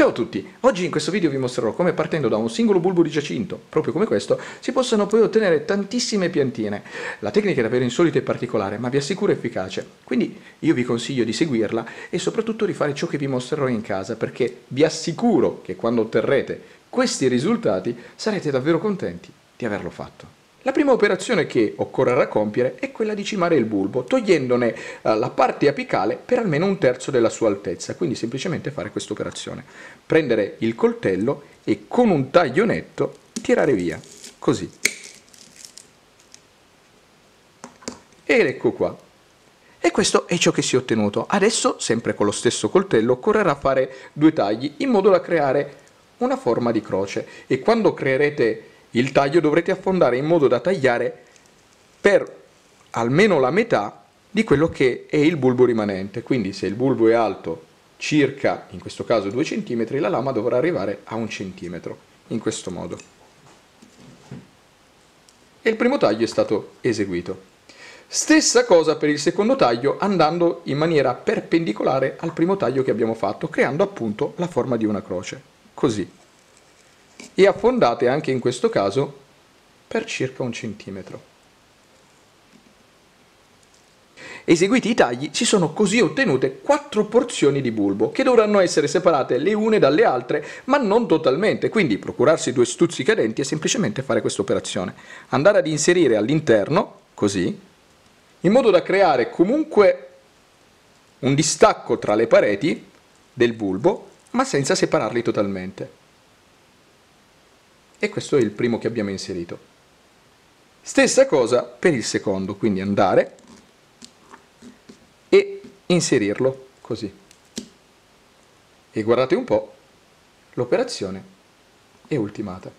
Ciao a tutti, oggi in questo video vi mostrerò come partendo da un singolo bulbo di giacinto, proprio come questo, si possano poi ottenere tantissime piantine. La tecnica è davvero insolita e particolare, ma vi assicuro efficace, quindi io vi consiglio di seguirla e soprattutto di fare ciò che vi mostrerò in casa, perché vi assicuro che quando otterrete questi risultati sarete davvero contenti di averlo fatto. La prima operazione che occorrerà compiere è quella di cimare il bulbo, togliendone la parte apicale per almeno un terzo della sua altezza, quindi semplicemente fare questa operazione. Prendere il coltello e con un taglio netto tirare via, così. Ed ecco qua. E questo è ciò che si è ottenuto. Adesso, sempre con lo stesso coltello, occorrerà fare due tagli in modo da creare una forma di croce e quando creerete il taglio dovrete affondare in modo da tagliare per almeno la metà di quello che è il bulbo rimanente. Quindi se il bulbo è alto circa, in questo caso 2 cm, la lama dovrà arrivare a 1 cm, in questo modo. E il primo taglio è stato eseguito. Stessa cosa per il secondo taglio, andando in maniera perpendicolare al primo taglio che abbiamo fatto, creando appunto la forma di una croce, così. E affondate anche in questo caso per circa 1 centimetro. Eseguiti i tagli, si sono così ottenute 4 porzioni di bulbo che dovranno essere separate le une dalle altre, ma non totalmente, quindi procurarsi 2 stuzzicadenti e semplicemente fare questa operazione. Andare ad inserire all'interno, così, in modo da creare comunque un distacco tra le pareti del bulbo, ma senza separarli totalmente. E questo è il primo che abbiamo inserito. Stessa cosa per il secondo, quindi andare e inserirlo così. E guardate un po', l'operazione è ultimata.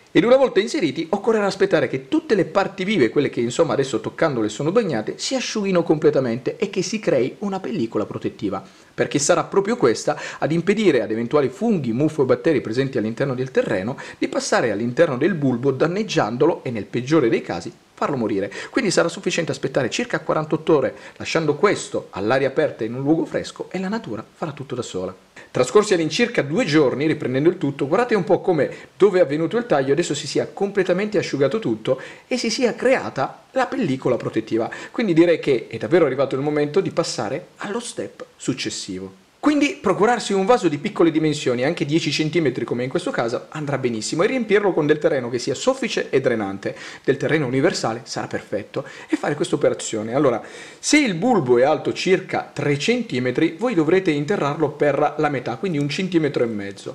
Ed una volta inseriti occorrerà aspettare che tutte le parti vive, quelle che insomma adesso toccandole sono bagnate, si asciughino completamente e che si crei una pellicola protettiva, perché sarà proprio questa ad impedire ad eventuali funghi, muffe o batteri presenti all'interno del terreno di passare all'interno del bulbo danneggiandolo e nel peggiore dei casi farlo morire. Quindi sarà sufficiente aspettare circa 48 ore lasciando questo all'aria aperta in un luogo fresco e la natura farà tutto da sola. Trascorsi all'incirca 2 giorni, riprendendo il tutto, guardate un po' come dove è avvenuto il taglio adesso si sia completamente asciugato tutto e si sia creata la pellicola protettiva. Quindi direi che è davvero arrivato il momento di passare allo step successivo. Quindi procurarsi un vaso di piccole dimensioni, anche 10 cm come in questo caso, andrà benissimo e riempirlo con del terreno che sia soffice e drenante. Del terreno universale sarà perfetto e fare questa operazione. Allora, se il bulbo è alto circa 3 cm, voi dovrete interrarlo per la metà, quindi 1,5 cm.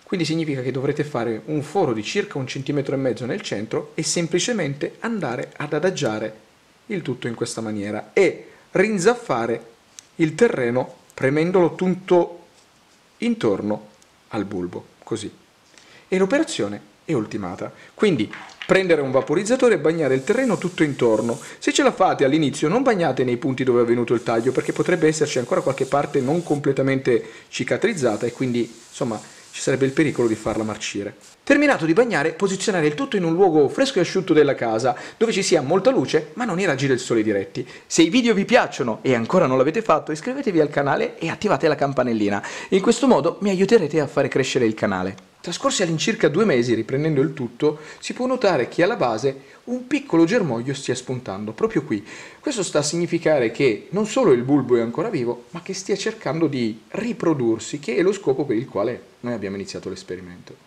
Quindi significa che dovrete fare un foro di circa 1,5 cm nel centro e semplicemente andare ad adagiare il tutto in questa maniera e rinzaffare il terreno premendolo tutto intorno al bulbo, così. E l'operazione è ultimata. Quindi prendere un vaporizzatore e bagnare il terreno tutto intorno. Se ce la fate all'inizio non bagnate nei punti dove è avvenuto il taglio perché potrebbe esserci ancora qualche parte non completamente cicatrizzata e quindi insomma ci sarebbe il pericolo di farla marcire. Terminato di bagnare, posizionare il tutto in un luogo fresco e asciutto della casa, dove ci sia molta luce ma non i raggi del sole diretti. Se i video vi piacciono e ancora non l'avete fatto, iscrivetevi al canale e attivate la campanellina. In questo modo mi aiuterete a fare crescere il canale. Trascorsi all'incirca 2 mesi, riprendendo il tutto, si può notare che alla base un piccolo germoglio stia spuntando, proprio qui. Questo sta a significare che non solo il bulbo è ancora vivo, ma che stia cercando di riprodursi, che è lo scopo per il quale noi abbiamo iniziato l'esperimento.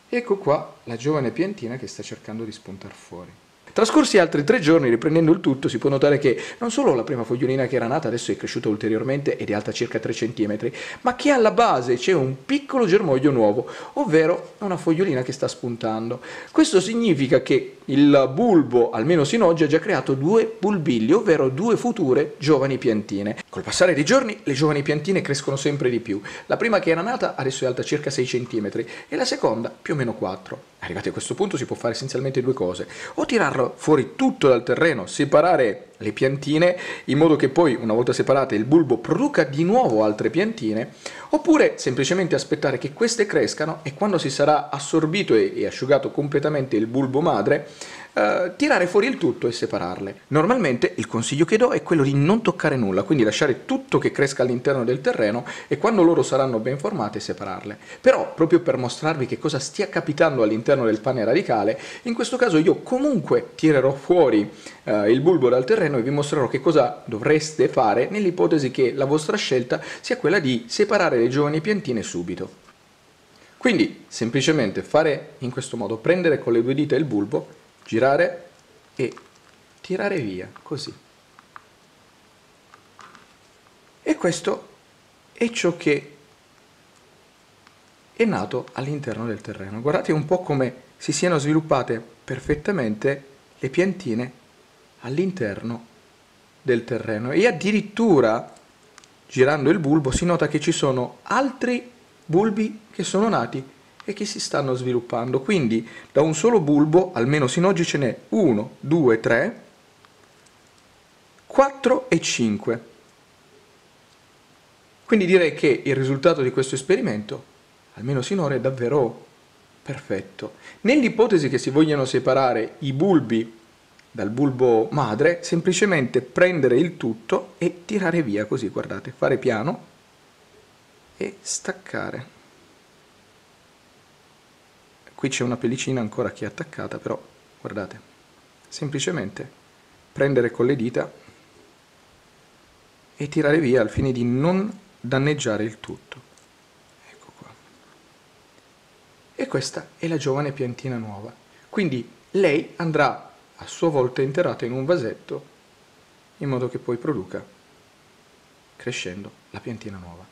Ecco qua la giovane piantina che sta cercando di spuntar fuori. Trascorsi altri 3 giorni, riprendendo il tutto, si può notare che non solo la prima fogliolina che era nata adesso è cresciuta ulteriormente ed è alta circa 3 cm, ma che alla base c'è un piccolo germoglio nuovo, ovvero una fogliolina che sta spuntando. Questo significa che il bulbo, almeno sino ad oggi, ha già creato 2 bulbilli, ovvero 2 future giovani piantine. Col passare dei giorni le giovani piantine crescono sempre di più. La prima che era nata adesso è alta circa 6 cm e la seconda più o meno 4. Arrivati a questo punto si può fare essenzialmente 2 cose: o tirarlo fuori tutto dal terreno, separare le piantine in modo che poi una volta separate il bulbo produca di nuovo altre piantine, oppure semplicemente aspettare che queste crescano e quando si sarà assorbito e asciugato completamente il bulbo madre tirare fuori il tutto e separarle. Normalmente il consiglio che do è quello di non toccare nulla, quindi lasciare tutto che cresca all'interno del terreno e quando loro saranno ben formate separarle. Però, proprio per mostrarvi che cosa stia capitando all'interno del pane radicale, in questo caso io comunque tirerò fuori il bulbo dal terreno e vi mostrerò che cosa dovreste fare nell'ipotesi che la vostra scelta sia quella di separare le giovani piantine subito. Quindi semplicemente fare in questo modo, prendere con le due dita il bulbo, girare e tirare via, così. E questo è ciò che è nato all'interno del terreno. Guardate un po' come si siano sviluppate perfettamente le piantine all'interno del terreno e addirittura girando il bulbo si nota che ci sono altri bulbi che sono nati e che si stanno sviluppando. Quindi da un solo bulbo, almeno sino ad oggi, ce n'è 1, 2, 3, 4 e 5. Quindi direi che il risultato di questo esperimento, almeno sinora, è davvero perfetto. Nell'ipotesi che si vogliano separare i bulbi dal bulbo madre, semplicemente prendere il tutto e tirare via così, guardate, fare piano e staccare. Qui c'è una pellicina ancora che è attaccata, però guardate, semplicemente prendere con le dita e tirare via al fine di non danneggiare il tutto. Ecco qua. E questa è la giovane piantina nuova. Quindi lei andrà a sua volta interrata in un vasetto in modo che poi produca, crescendo, la piantina nuova.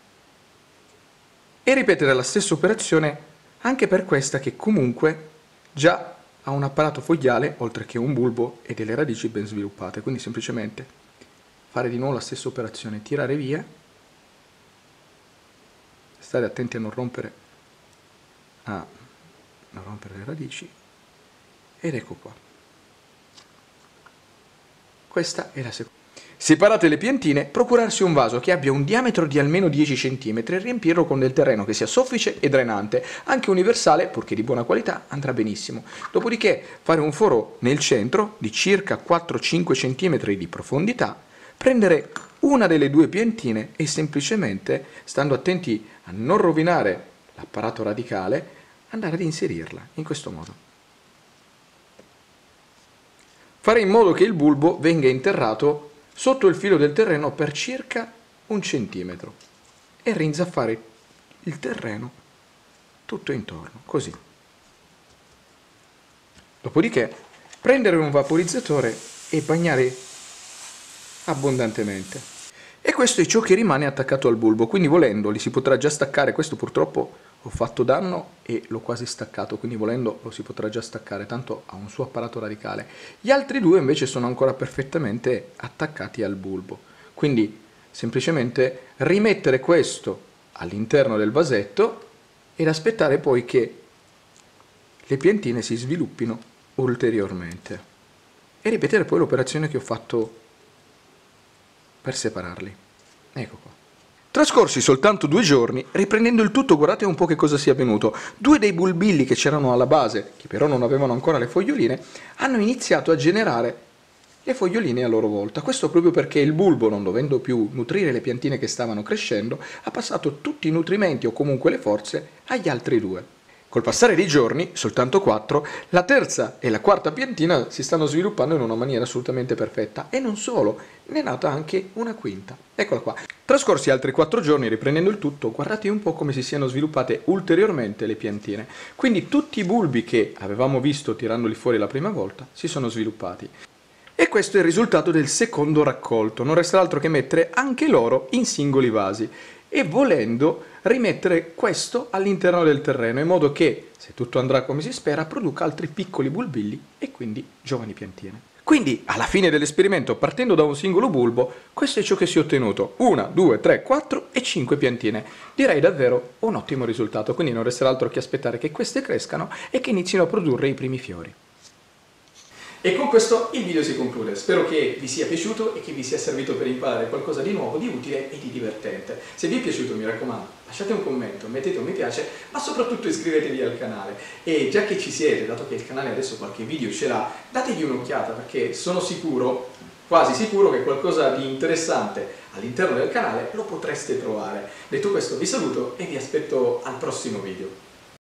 E ripetere la stessa operazione anche per questa che comunque già ha un apparato fogliale oltre che un bulbo e delle radici ben sviluppate, quindi semplicemente fare di nuovo la stessa operazione, tirare via, stare attenti a non rompere le radici ed ecco qua. Questa è la seconda. Separate le piantine, procurarsi un vaso che abbia un diametro di almeno 10 cm e riempirlo con del terreno che sia soffice e drenante, anche universale, purché di buona qualità, andrà benissimo. Dopodiché fare un foro nel centro di circa 4-5 cm di profondità, prendere una delle due piantine e semplicemente, stando attenti a non rovinare l'apparato radicale, andare ad inserirla in questo modo. Fare in modo che il bulbo venga interrato sotto il filo del terreno per circa 1 centimetro e rinzaffare il terreno tutto intorno, così. Dopodiché prendere un vaporizzatore e bagnare abbondantemente. E questo è ciò che rimane attaccato al bulbo, quindi volendo li si potrà già staccare. Questo purtroppo ho fatto danno e l'ho quasi staccato, quindi volendo lo si potrà già staccare, tanto ha un suo apparato radicale. Gli altri due invece sono ancora perfettamente attaccati al bulbo, quindi semplicemente rimettere questo all'interno del vasetto ed aspettare poi che le piantine si sviluppino ulteriormente e ripetere poi l'operazione che ho fatto per separarli. Ecco qua. Trascorsi soltanto 2 giorni, riprendendo il tutto, guardate un po' che cosa sia avvenuto. 2 dei bulbilli che c'erano alla base, che però non avevano ancora le foglioline, hanno iniziato a generare le foglioline a loro volta. Questo proprio perché il bulbo, non dovendo più nutrire le piantine che stavano crescendo, ha passato tutti i nutrimenti o comunque le forze agli altri 2. Col passare dei giorni, soltanto 4, la terza e la quarta piantina si stanno sviluppando in una maniera assolutamente perfetta. E non solo, ne è nata anche una quinta. Eccola qua. Trascorsi altri 4 giorni, riprendendo il tutto, guardate un po' come si siano sviluppate ulteriormente le piantine. Quindi tutti i bulbi che avevamo visto tirandoli fuori la prima volta si sono sviluppati. E questo è il risultato del secondo raccolto. Non resta altro che mettere anche loro in singoli vasi. E volendo rimettere questo all'interno del terreno in modo che, se tutto andrà come si spera, produca altri piccoli bulbilli e quindi giovani piantine. Quindi, alla fine dell'esperimento, partendo da un singolo bulbo, questo è ciò che si è ottenuto: 1, 2, 3, 4 e 5 piantine. Direi davvero un ottimo risultato, quindi non resterà altro che aspettare che queste crescano e che inizino a produrre i primi fiori. E con questo il video si conclude. Spero che vi sia piaciuto e che vi sia servito per imparare qualcosa di nuovo, di utile e di divertente. Se vi è piaciuto, mi raccomando, lasciate un commento, mettete un mi piace, ma soprattutto iscrivetevi al canale. E già che ci siete, dato che il canale adesso qualche video ce l'ha, dategli un'occhiata perché sono sicuro, quasi sicuro, che qualcosa di interessante all'interno del canale lo potreste trovare. Detto questo vi saluto e vi aspetto al prossimo video.